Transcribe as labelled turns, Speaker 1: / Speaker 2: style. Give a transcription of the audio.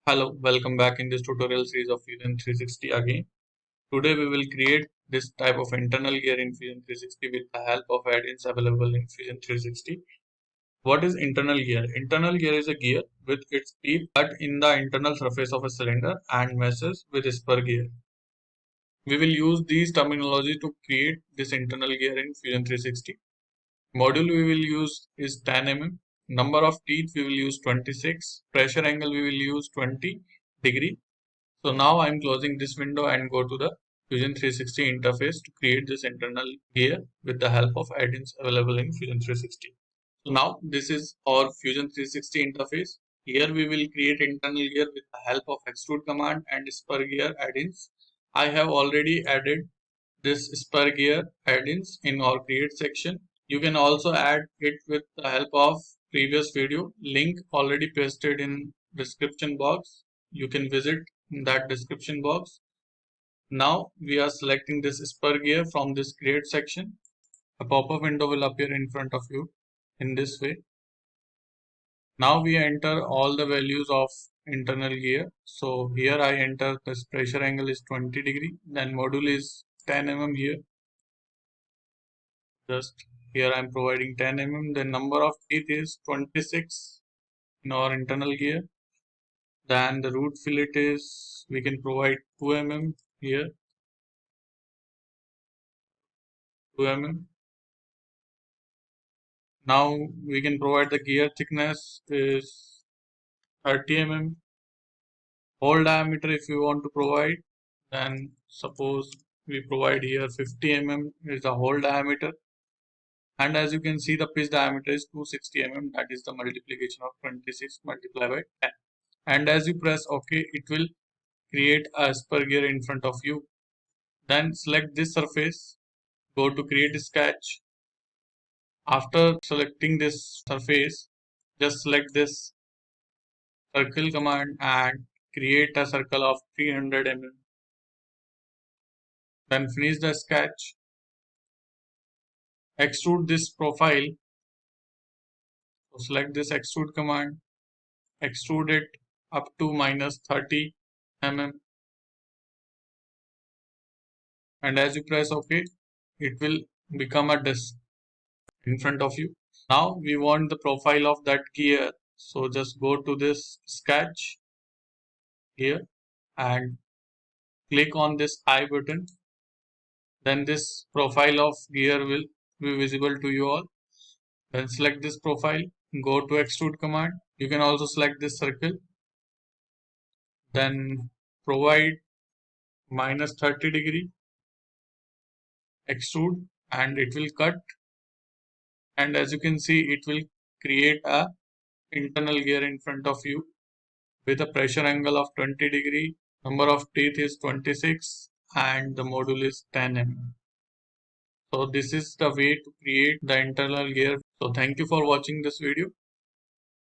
Speaker 1: Hello, welcome back in this tutorial series of Fusion 360 again. Today we will create this type of internal gear in Fusion 360 with the help of add-ins available in Fusion 360. What is internal gear? Internal gear is a gear with its teeth cut in the internal surface of a cylinder and meshes with spur gear. We will use these terminology to create this internal gear in Fusion 360. Module we will use is 10 mm. Number of teeth we will use 26. Pressure angle we will use 20 degree. So now I'm closing this window and go to the Fusion 360 interface to create this internal gear with the help of add-ins available in Fusion 360. So now this is our Fusion 360 interface. Here we will create internal gear with the help of extrude command and spur gear add-ins. I have already added this spur gear add-ins in our create section. You can also add it with the help of previous video. Link already pasted in description box. You can visit that description box. Now we are selecting this spur gear from this create section. A pop-up window will appear in front of you in this way. Now we enter all the values of internal gear. So here I enter this pressure angle is 20 degree, then module is 10 mm here. Just here I am providing 10 mm. The number of teeth is 26 in our internal gear. Then the root fillet is we can provide 2 mm here. 2 mm. Now we can provide the gear thickness is 30 mm. Hole diameter if you want to provide, then suppose we provide here 50 mm is the hole diameter, and as you can see the pitch diameter is 260 mm, that is the multiplication of 26 multiplied by 10. And as you press OK, it will create a spur gear in front of you. Then select this surface, go to create sketch. After selecting this surface, just select this circle command and create a circle of 300 mm. Then finish the sketch. Extrude this profile. So select this extrude command, extrude it up to minus 30 mm, and as you press OK, it will become a disc in front of you. Now we want the profile of that gear, so just go to this sketch here and click on this I button. Then this profile of gear will be visible to you all. Then select this profile, go to extrude command. You can also select this circle, then provide minus 30 degree, extrude, and it will cut, and as you can see it will create a internal gear in front of you with a pressure angle of 20 degree. Number of teeth is 26 and the module is 10 mm. So this is the way to create the internal gear. So thank you for watching this video.